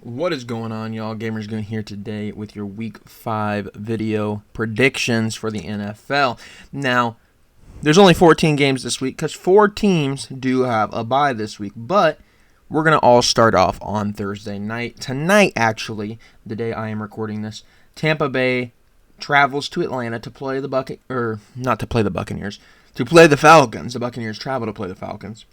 What is going on, y'all? Gamers Goon here today with your Week 5 video predictions for the NFL. Now, there's only 14 games this week because 4 teams do have a bye this week, but we're going to all start off on Thursday night. Tonight, actually, the day I am recording this, Tampa Bay travels to Atlanta to play the to play the Falcons. The Buccaneers travel to play the Falcons.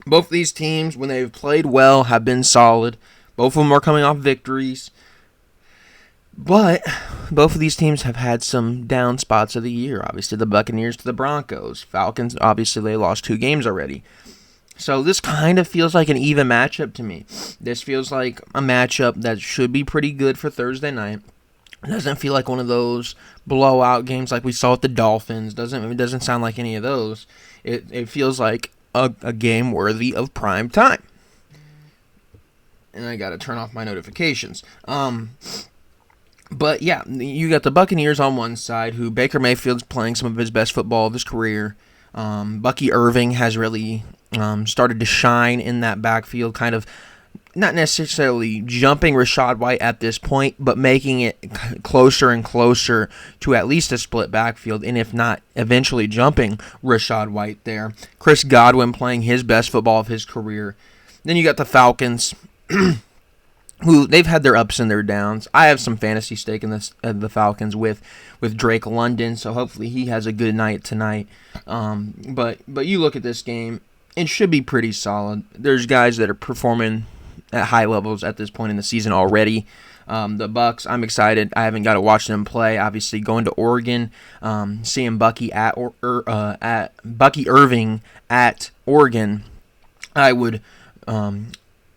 Both of these teams, when they've played well, have been solid. Both of them are coming off victories. But both of these teams have had some down spots of the year. Obviously, the Buccaneers to the Broncos. Falcons, obviously, they lost 2 games already. So this kind of feels like an even matchup to me. This feels like a matchup that should be pretty good for Thursday night. It doesn't feel like one of those blowout games like we saw with the Dolphins. It doesn't sound like any of those. It feels like a game worthy of prime time. And I got to turn off my notifications. But yeah, you got the Buccaneers on one side, who Baker Mayfield's playing some of his best football of his career. Bucky Irving has really started to shine in that backfield, kind of not necessarily jumping Rachaad White at this point, but making it closer and closer to at least a split backfield, and if not, eventually jumping Rachaad White there. Chris Godwin playing his best football of his career. Then you got the Falcons, who they've had their ups and their downs. I have some fantasy stake in the Falcons with Drake London, so hopefully he has a good night tonight. But you look at this game, it should be pretty solid. There's guys that are performing at high levels at this point in the season already. The Bucs, I'm excited. I haven't got to watch them play. Obviously, going to Oregon, seeing Bucky Irving at Oregon, I would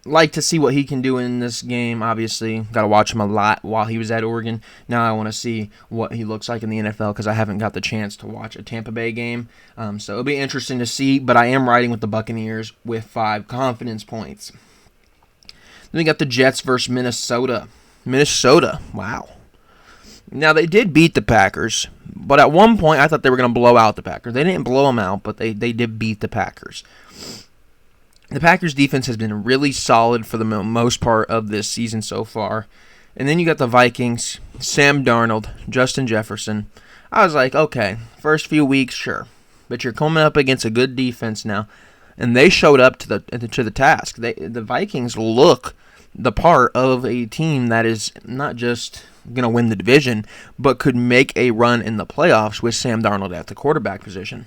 like to see what he can do in this game. Obviously, got to watch him a lot while he was at Oregon. Now I want to see what he looks like in the NFL because I haven't got the chance to watch a Tampa Bay game. So it'll be interesting to see, but I am riding with the Buccaneers with 5 confidence points. Then we got the Jets versus Minnesota. Minnesota, wow. Now, they did beat the Packers, but at one point I thought they were going to blow out the Packers. They didn't blow them out, but they did beat the Packers. The Packers' defense has been really solid for the most part of this season so far. And then you got the Vikings, Sam Darnold, Justin Jefferson. I was like, okay, first few weeks, sure. But you're coming up against a good defense now. And they showed up to the task. The Vikings look the part of a team that is not just going to win the division, but could make a run in the playoffs with Sam Darnold at the quarterback position.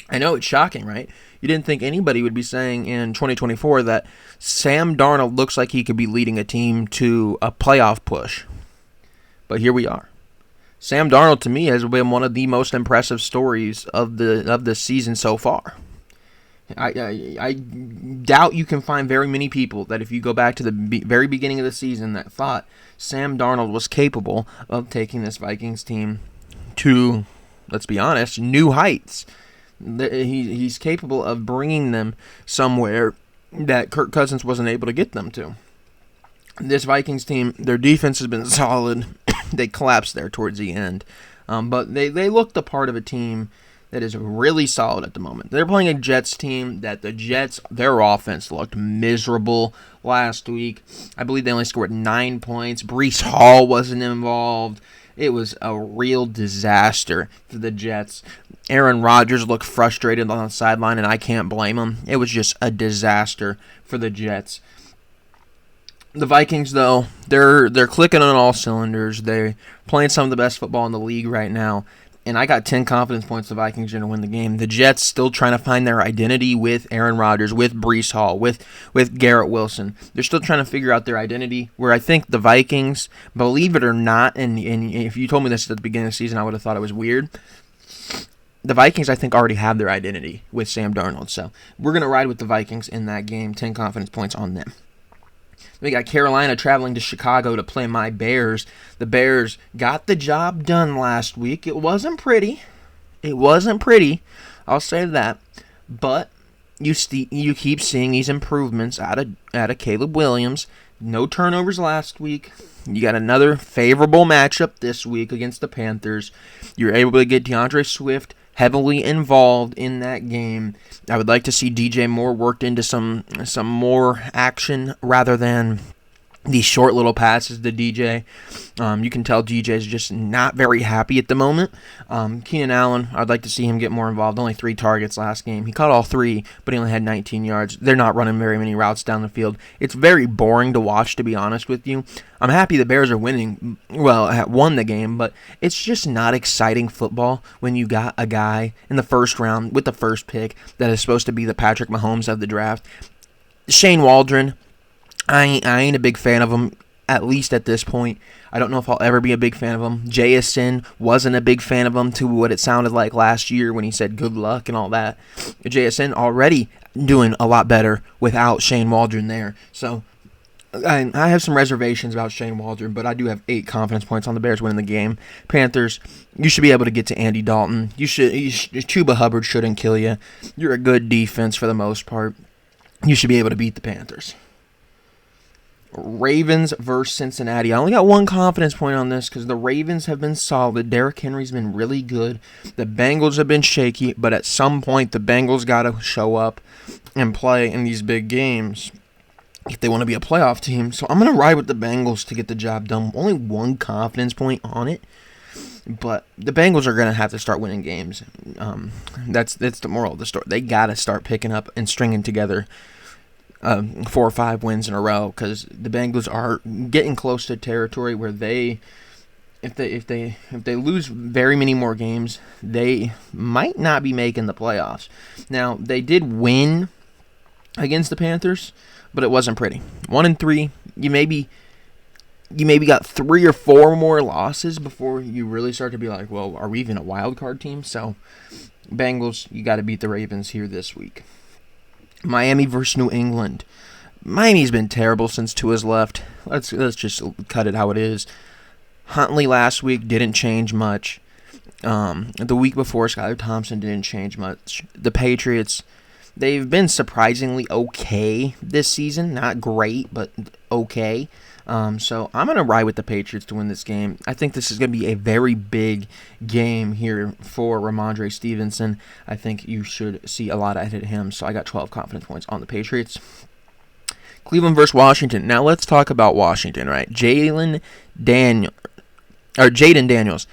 I know it's shocking, right? You didn't think anybody would be saying in 2024 that Sam Darnold looks like he could be leading a team to a playoff push. But here we are. Sam Darnold, to me, has been one of the most impressive stories of the season so far. I doubt you can find very many people that, if you go back to the very beginning of the season, that thought Sam Darnold was capable of taking this Vikings team to, let's be honest, new heights. He's capable of bringing them somewhere that Kirk Cousins wasn't able to get them to. This Vikings team, their defense has been solid. They collapsed there towards the end. But they look the part of a team that is really solid at the moment. They're playing a Jets team that their offense looked miserable last week. I believe they only scored 9 points. Breece Hall wasn't involved. It was a real disaster for the Jets. Aaron Rodgers looked frustrated on the sideline, and I can't blame him. It was just a disaster for the Jets. The Vikings, though, they're clicking on all cylinders. They're playing some of the best football in the league right now. And I got 10 confidence points the Vikings are going to win the game. The Jets still trying to find their identity with Aaron Rodgers, with Breece Hall, with Garrett Wilson. They're still trying to figure out their identity, where I think the Vikings, believe it or not, and if you told me this at the beginning of the season, I would have thought it was weird. The Vikings, I think, already have their identity with Sam Darnold. So we're going to ride with the Vikings in that game. 10 confidence points on them. We got Carolina traveling to Chicago to play my Bears. The Bears got the job done last week. It wasn't pretty. I'll say that. But you keep seeing these improvements out of Caleb Williams. No turnovers last week. You got another favorable matchup this week against the Panthers. You're able to get DeAndre Swift heavily involved in that game. I would like to see DJ Moore worked into some more action rather than these short little passes to DJ. You can tell DJ is just not very happy at the moment. Keenan Allen, I'd like to see him get more involved. Only 3 targets last game. He caught all 3, but he only had 19 yards. They're not running very many routes down the field. It's very boring to watch, to be honest with you. I'm happy the Bears are winning. Well, won the game, but it's just not exciting football when you got a guy in the first round with the first pick that is supposed to be the Patrick Mahomes of the draft. Shane Waldron, I ain't a big fan of him, at least at this point. I don't know if I'll ever be a big fan of him. JSN wasn't a big fan of him to what it sounded like last year when he said good luck and all that. JSN already doing a lot better without Shane Waldron there. So I have some reservations about Shane Waldron, but I do have 8 confidence points on the Bears winning the game. Panthers, you should be able to get to Andy Dalton. Chuba Hubbard shouldn't kill you. You're a good defense for the most part. You should be able to beat the Panthers. Ravens versus Cincinnati. I only got 1 confidence point on this because the Ravens have been solid. Derrick Henry's been really good. The Bengals have been shaky, but at some point the Bengals got to show up and play in these big games if they want to be a playoff team. So I'm going to ride with the Bengals to get the job done. Only 1 confidence point on it, but the Bengals are going to have to start winning games. That's the moral of the story. They got to start picking up and stringing together 4 or 5 wins in a row because the Bengals are getting close to territory where if they lose very many more games, they might not be making the playoffs. Now they did win against the Panthers, but it wasn't pretty. 1-3. You maybe got 3 or 4 more losses before you really start to be like, well, are we even a wild card team? So Bengals, you got to beat the Ravens here this week. Miami versus New England. Miami's been terrible since Tua's left. Let's just cut it how it is. Huntley last week didn't change much. The week before, Skylar Thompson didn't change much. The Patriots, they've been surprisingly okay this season. Not great, but okay. So I'm going to ride with the Patriots to win this game. I think this is going to be a very big game here for Ramondre Stevenson. I think you should see a lot out of him. So I got 12 confidence points on the Patriots. Cleveland versus Washington. Now let's talk about Washington, right? Jaden Daniels.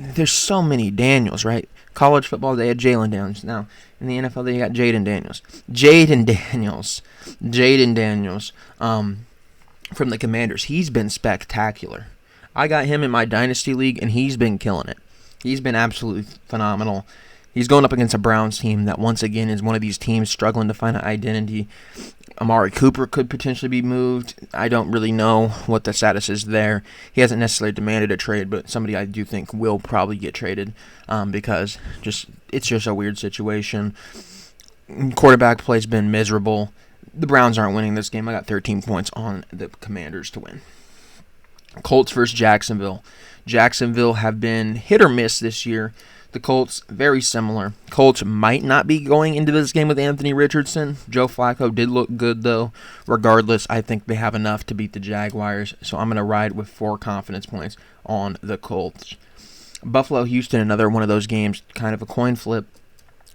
There's so many Daniels, right? College football, they had Jalen Daniels. Now, in the NFL, they got Jaden Daniels. Jaden Daniels. From the Commanders. He's been spectacular. I got him in my Dynasty League, and he's been killing it. He's been absolutely phenomenal. He's going up against a Browns team that, once again, is one of these teams struggling to find an identity. Amari Cooper could potentially be moved. I don't really know what the status is there. He hasn't necessarily demanded a trade, but somebody I do think will probably get traded because it's just a weird situation. Quarterback play's been miserable. The Browns aren't winning this game. I got 13 points on the Commanders to win. Colts versus Jacksonville. Jacksonville have been hit or miss this year. The Colts, very similar. Colts might not be going into this game with Anthony Richardson. Joe Flacco did look good, though. Regardless, I think they have enough to beat the Jaguars, so I'm going to ride with 4 confidence points on the Colts. Buffalo-Houston, another one of those games, kind of a coin flip.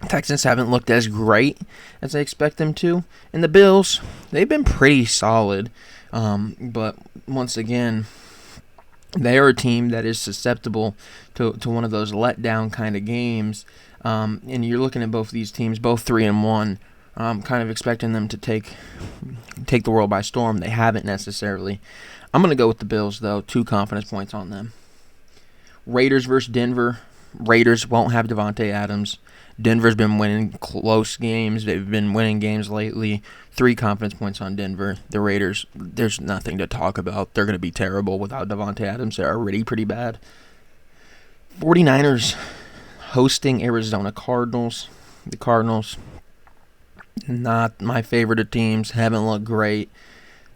Texans haven't looked as great as I expect them to. And the Bills, they've been pretty solid. But once again, they are a team that is susceptible to one of those letdown kind of games. And you're looking at both these teams, both 3-1, kind of expecting them to take the world by storm. They haven't necessarily. I'm going to go with the Bills, though. 2 confidence points on them. Raiders versus Denver. Raiders won't have Devontae Adams. Denver's been winning close games. They've been winning games lately. 3 confidence points on Denver. The Raiders, there's nothing to talk about. They're going to be terrible without Devontae Adams. They're already pretty bad. 49ers hosting Arizona Cardinals. The Cardinals, not my favorite of teams. Haven't looked great.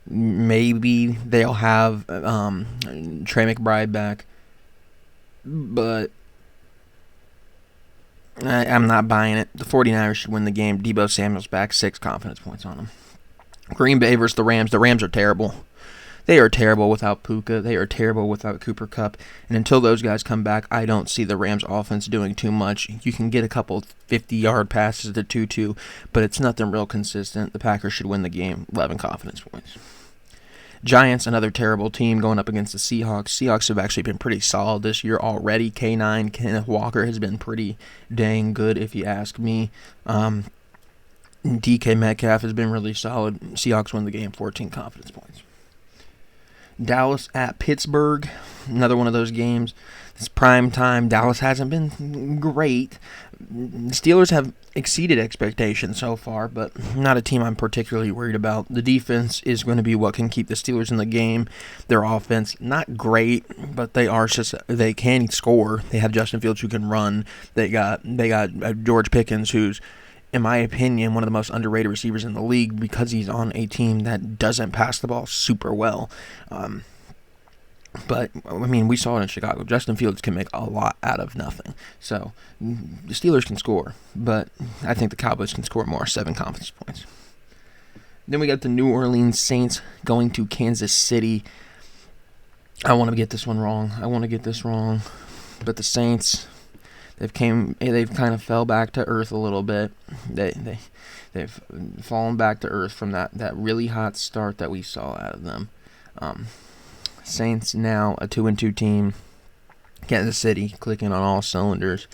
Maybe they'll have Trey McBride back. But I'm not buying it. The 49ers should win the game. Deebo Samuel's back. 6 confidence points on them. Green Bay versus the Rams. The Rams are terrible. They are terrible without Puka. They are terrible without Cooper Kupp. And until those guys come back, I don't see the Rams offense doing too much. You can get a couple 50-yard passes to Tutu, but it's nothing real consistent. The Packers should win the game. 11 confidence points. Giants, another terrible team going up against the Seahawks. Seahawks have actually been pretty solid this year already. K9, Kenneth Walker, has been pretty dang good, if you ask me. DK Metcalf has been really solid. Seahawks win the game, 14 confidence points. Dallas at Pittsburgh, another one of those games. It's prime time. Dallas hasn't been great. The Steelers have exceeded expectations so far, but not a team I'm particularly worried about. The defense is going to be what can keep the Steelers in the game. Their offense, not great, but they can score. They have Justin Fields who can run. They got George Pickens, who's, in my opinion, one of the most underrated receivers in the league because he's on a team that doesn't pass the ball super well. But, I mean, we saw it in Chicago. Justin Fields can make a lot out of nothing. So, the Steelers can score, but I think the Cowboys can score more, 7 confidence points. Then we got the New Orleans Saints going to Kansas City. I want to get this one wrong. But the Saints, they've kind of fell back to earth a little bit. They've fallen back to earth from that really hot start that we saw out of them. Saints now a 2-2 team. Kansas City clicking on all cylinders.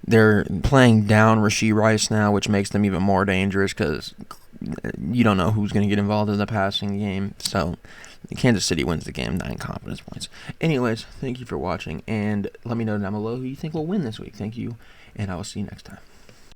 They're playing down Rashee Rice now, which makes them even more dangerous because you don't know who's going to get involved in the passing game. So Kansas City wins the game, 9 confidence points. Anyways, thank you for watching, and let me know down below who you think will win this week. Thank you, and I will see you next time.